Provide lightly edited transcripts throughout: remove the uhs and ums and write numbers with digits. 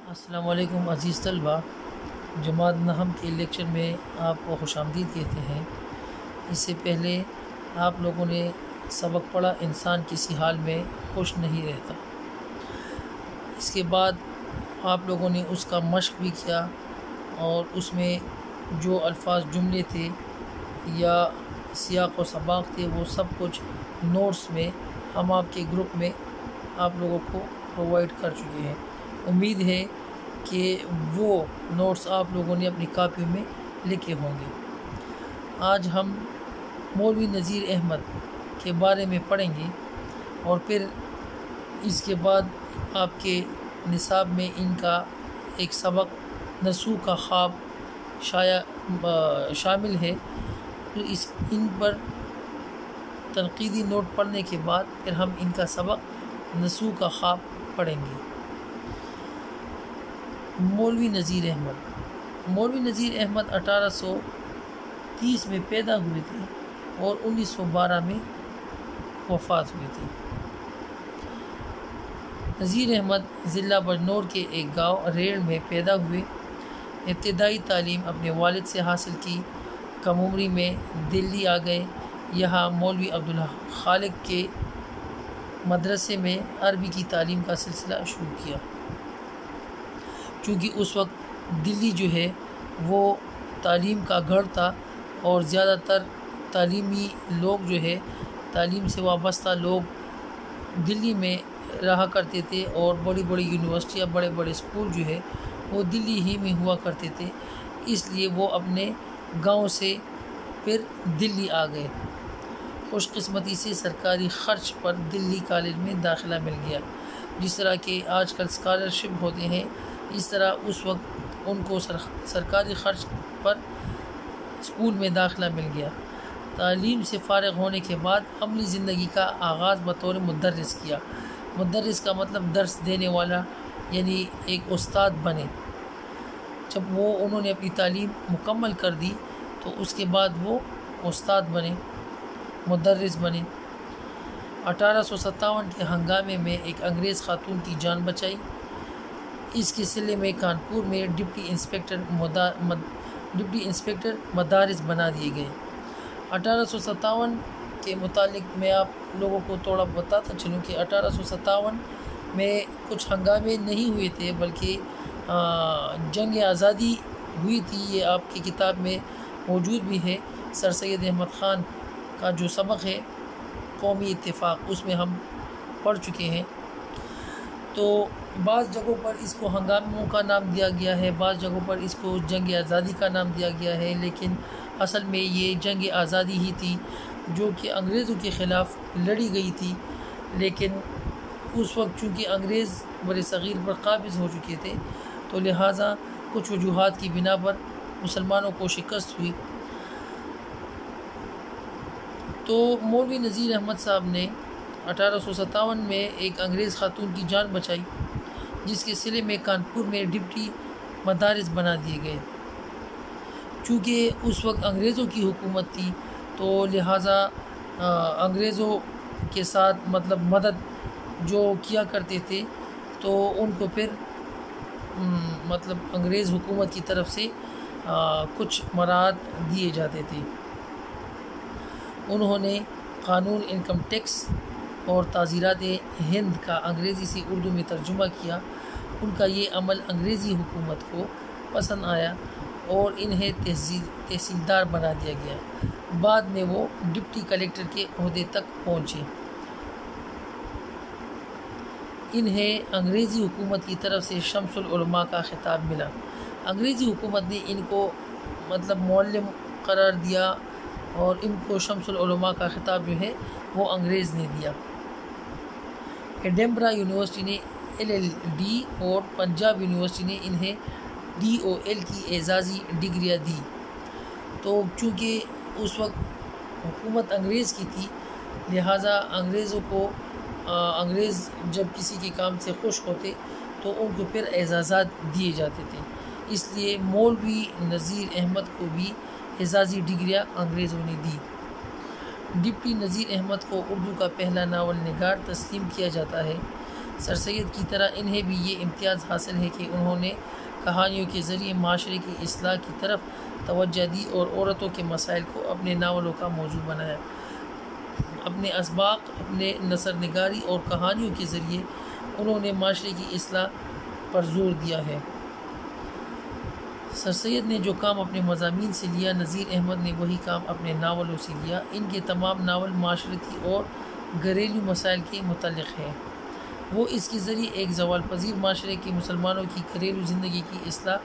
السلام علیکم عزیز طلبہ، جماعت نحم کے لیکچر میں آپ کو خوش آمدید کہتے ہیں۔ اس سے پہلے آپ لوگوں نے سبق پڑھا انسان کسی حال میں خوش نہیں رہتا۔ اس کے بعد آپ لوگوں نے اس کا مشق بھی کیا اور اس میں جو الفاظ جملے تھے یا سیاق و سباق تھے وہ سب کچھ نوٹس میں ہم آپ کے گروپ میں آپ لوگوں کو پرووائڈ کر چکے ہیں۔ امید ہے کہ وہ نوٹس آپ لوگوں نے اپنی کاپیوں میں لکھے ہوں گے۔ آج ہم مولوی نذیر احمد کے بارے میں پڑھیں گے اور پھر اس کے بعد آپ کے نصاب میں ان کا ایک سبق نسو کا خواب شامل ہے۔ ان پر تنقیدی نوٹ پڑھنے کے بعد پھر ہم ان کا سبق نسو کا خواب پڑھیں گے۔ مولوی نذیر احمد 1830 میں پیدا ہوئے تھے اور 1912 میں وفات ہوئی تھی۔ نذیر احمد ضلع بجنور کے ایک گاؤں ریڑھ میں پیدا ہوئے۔ ابتدائی تعلیم اپنے والد سے حاصل کی۔ کم عمری میں دلی آ گئے۔ یہاں مولوی عبدالخالق کے مدرسے میں عربی کی تعلیم کا سلسلہ شروع کیا۔ چونکہ اس وقت دلی جو ہے وہ تعلیم کا گڑھ تھا اور زیادہ تر تعلیمی لوگ جو ہے تعلیم سے وابستہ لوگ دلی میں رہا کرتے تھے اور بڑی بڑی یونیورسٹیاں بڑے بڑے اسکول جو ہے وہ دلی ہی میں ہوا کرتے تھے، اس لیے وہ اپنے گاؤں سے پھر دلی آ گئے۔ خوش قسمتی سے سرکاری خرچ پر دلی کالج میں داخلہ مل گیا۔ جس طرح کہ آج کل اسکالرشپ ہوتے ہیں اس طرح اس وقت ان کو سرکاری خرچ پر اسکول میں داخلہ مل گیا۔ تعلیم سے فارغ ہونے کے بعد عملی زندگی کا آغاز بطور مدرس کیا۔ مدرس کا مطلب درس دینے والا، یعنی ایک استاد بنے۔ جب انہوں نے اپنی تعلیم مکمل کر دی تو اس کے بعد وہ استاد بنے، مدرس بنے۔ 1857 کے ہنگامے میں ایک انگریز خاتون کی جان بچائی۔ اس کے صلے میں کانپور میں ڈپٹی انسپکٹر مدارس بنا دیے گئے۔ 1857 کے متعلق میں آپ لوگوں کو تھوڑا بتاتا چلوں کہ 1857 میں کچھ ہنگامے نہیں ہوئے تھے بلکہ جنگ آزادی ہوئی تھی۔ یہ آپ کی کتاب میں موجود بھی ہے، سر سید احمد خان کا جو سبق ہے قومی اتفاق، اس میں ہم پڑھ چکے ہیں۔ تو بعض جگہوں پر اس کو ہنگاموں کا نام دیا گیا ہے، بعض جگہوں پر اس کو جنگ آزادی کا نام دیا گیا ہے، لیکن اصل میں یہ جنگ آزادی ہی تھی جو کہ انگریزوں کے خلاف لڑی گئی تھی۔ لیکن اس وقت چونکہ انگریز بر صغیر پر قابض ہو چکے تھے تو لہٰذا کچھ وجوہات کی بنا پر مسلمانوں کو شکست ہوئی۔ تو مولوی نذیر احمد صاحب نے 1857 میں ایک انگریز خاتون کی جان بچائی جس کے صلے میں کانپور میں ڈپٹی مدارس بنا دیے گئے۔ چونکہ اس وقت انگریزوں کی حکومت تھی تو لہٰذا انگریزوں کے ساتھ مدد جو کیا کرتے تھے تو ان کو پھر انگریز حکومت کی طرف سے کچھ مراعات دیے جاتے تھے۔ انہوں نے قانون انکم ٹیکس اور تعزیرات ہند کا انگریزی سے اردو میں ترجمہ کیا۔ ان کا یہ عمل انگریزی حکومت کو پسند آیا اور انہیں تحصیلدار بنا دیا گیا۔ بعد میں وہ ڈپٹی کلیکٹر کے عہدے تک پہنچے۔ انہیں انگریزی حکومت کی طرف سے شمس العلماء کا خطاب ملا۔ انگریزی حکومت نے ان کو معلم قرار دیا اور ان کو شمس العلماء کا خطاب جو ہے وہ انگریز نے دیا۔ ایڈنبرا یونیورسٹی نے LLD اور پنجاب یونیورسٹی نے انہیں DOL کی اعزازی ڈگریاں دی۔ تو چونکہ اس وقت حکومت انگریز کی تھی لہٰذا انگریز جب کسی کے کام سے خوش ہوتے تو ان کو پھر اعزازات دیے جاتے تھے، اس لیے مولوی نذیر احمد کو بھی اعزازی ڈگریاں انگریزوں نے دی۔ ڈپٹی نذیر احمد کو اردو کا پہلا ناول نگار تسلیم کیا جاتا ہے۔ سر سید کی طرح انہیں بھی یہ امتیاز حاصل ہے کہ انہوں نے کہانیوں کے ذریعے معاشرے کی اصلاح کی طرف توجہ دی اور عورتوں کے مسائل کو اپنے ناولوں کا موضوع بنایا۔ اپنے اسباق، اپنے نثر نگاری اور کہانیوں کے ذریعے انہوں نے معاشرے کی اصلاح پر زور دیا ہے۔ سر سید نے جو کام اپنے مضامین سے لیا، نذیر احمد نے وہی کام اپنے ناولوں سے لیا۔ ان کے تمام ناول معاشرتی اور گھریلو مسائل کے متعلق ہیں۔ وہ اس کے ذریعے ایک زوال پذیر معاشرے کے مسلمانوں کی گھریلو زندگی کی اصلاح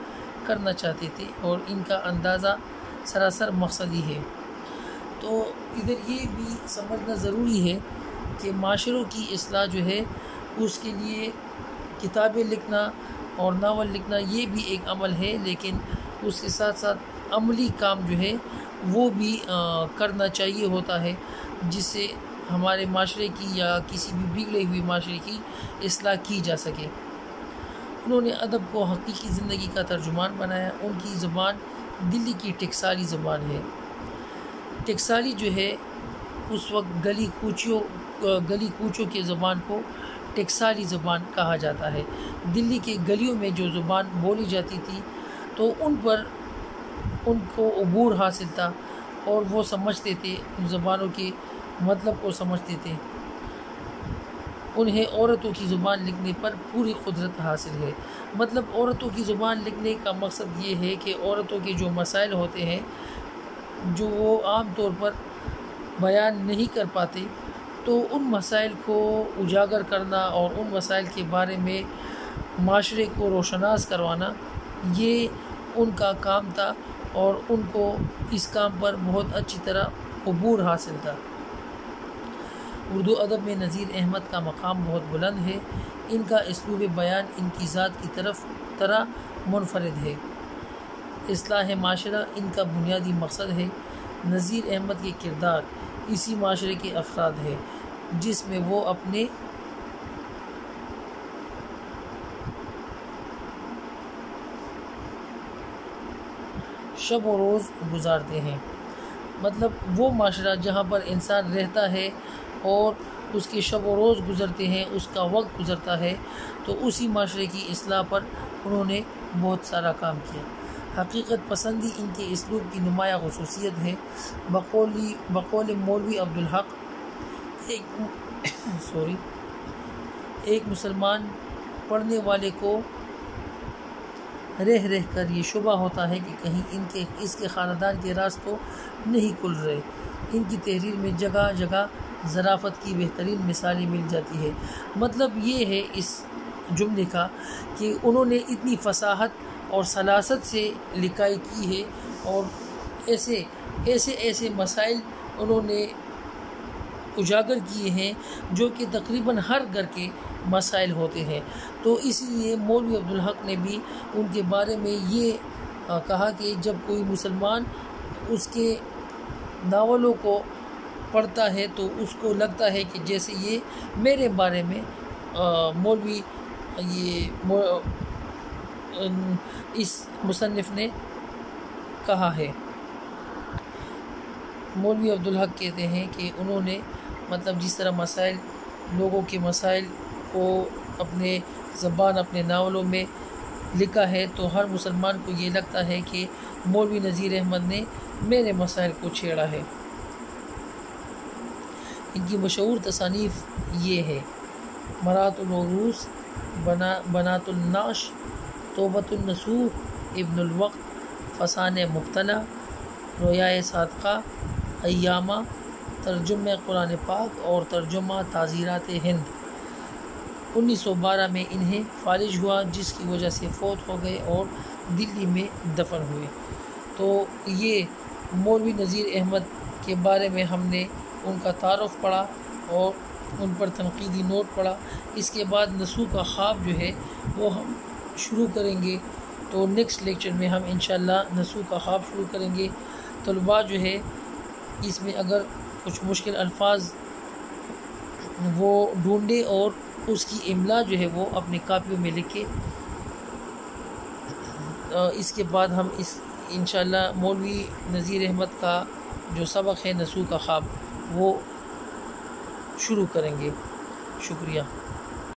کرنا چاہتے تھے اور ان کا اندازہ سراسر مقصدی ہے۔ تو ادھر یہ بھی سمجھنا ضروری ہے کہ معاشروں کی اصلاح جو ہے اس کے لیے کتابیں لکھنا اور ناول لکھنا یہ بھی ایک عمل ہے، لیکن اس کے ساتھ ساتھ عملی کام جو ہے وہ بھی کرنا چاہیے ہوتا ہے، جس سے ہمارے معاشرے کی یا کسی بھی بگڑے ہوئی معاشرے کی اصلاح کی جا سکے۔ انہوں نے ادب کو حقیقی زندگی کا ترجمان بنایا۔ ان کی زبان دلی کی ٹکسالی زبان ہے۔ ٹکسالی جو ہے اس وقت گلی کوچوں کے زبان کو ٹکسالی زبان کہا جاتا ہے۔ دلی کے گلیوں میں جو زبان بولی جاتی تھی تو ان پر ان کو عبور حاصل تھا اور وہ سمجھتے تھے، ان زبانوں کے مطلب کو سمجھتے تھے۔ انہیں عورتوں کی زبان لکھنے پر پوری قدرت حاصل ہے۔ مطلب عورتوں کی زبان لکھنے کا مقصد یہ ہے کہ عورتوں کے جو مسائل ہوتے ہیں جو وہ عام طور پر بیان نہیں کر پاتے، تو ان مسائل کو اجاگر کرنا اور ان مسائل کے بارے میں معاشرے کو روشناس کروانا یہ ان کا کام تھا، اور ان کو اس کام پر بہت اچھی طرح عبور حاصل تھا۔ اردو ادب میں نذیر احمد کا مقام بہت بلند ہے۔ ان کا اسلوب بیان ان کی ذات کی طرح منفرد ہے۔ اصلاح معاشرہ ان کا بنیادی مقصد ہے۔ نذیر احمد کے کردار اسی معاشرے کے افراد ہے جس میں وہ اپنے شب و روز گزارتے ہیں۔ مطلب وہ معاشرہ جہاں پر انسان رہتا ہے اور اس کے شب و روز گزرتے ہیں، اس کا وقت گزرتا ہے، تو اسی معاشرے کی اصلاح پر انہوں نے بہت سارا کام کیا۔ حقیقت پسندی ان کے اسلوب کی نمایاں خصوصیت ہے۔ بقول مولوی عبدالحق ایک مسلمان پڑھنے والے کو رہ کر یہ شبہ ہوتا ہے کہ کہیں اس کے خاندان کے راز تو نہیں کھل رہے۔ ان کی تحریر میں جگہ جگہ ظرافت کی بہترین مثالیں مل جاتی ہے۔ مطلب یہ ہے اس جملے کا کہ انہوں نے اتنی فصاحت اور سلاست سے لکھائی کی ہے اور ایسے مسائل انہوں نے اجاگر کیے ہیں جو کہ تقریباً ہر گھر کے مسائل ہوتے ہیں۔ تو اس لیے مولوی عبدالحق نے بھی ان کے بارے میں یہ کہا کہ جب کوئی مسلمان اس کے ناولوں کو پڑھتا ہے تو اس کو لگتا ہے کہ جیسے یہ میرے بارے میں مولوی اس مصنف نے کہا ہے۔ مولوی عبدالحق کہتے ہیں کہ انہوں نے مطلب جس طرح لوگوں کے مسائل کو اپنے زبان اپنے ناولوں میں لکھا ہے، تو ہر مسلمان کو یہ لگتا ہے کہ مولوی نذیر احمد نے میرے مسائل کو چھیڑا ہے۔ ان کی مشہور تصانیف یہ ہے: مرات العروس، بنات النعش، توبۃ النصوح، ابن الوقت، فسان مبتلا، رویائے صادقہ، ایامہ، ترجمہ قرآن پاک اور ترجمہ تعزیرات ہند۔ 1912 میں انہیں فالج ہوا، جس کی وجہ سے فوت ہو گئے اور دلی میں دفن ہوئے۔ تو یہ مولوی نذیر احمد کے بارے میں ہم نے ان کا تعارف پڑھا اور ان پر تنقیدی نوٹ پڑھا۔ اس کے بعد نسو کا خواب جو ہے وہ ہم شروع کریں گے، تو نیکسٹ لیکچر میں ہم انشاءاللہ نسو کا خواب شروع کریں گے۔ طلباء جو ہے اس میں اگر کچھ مشکل الفاظ وہ ڈھونڈے اور اس کی املا جو ہے وہ اپنی کاپیوں میں لکھے۔ اس کے بعد ہم انشاءاللہ مولوی نذیر احمد کا جو سبق ہے نسو کا خواب وہ شروع کریں گے۔ شکریہ۔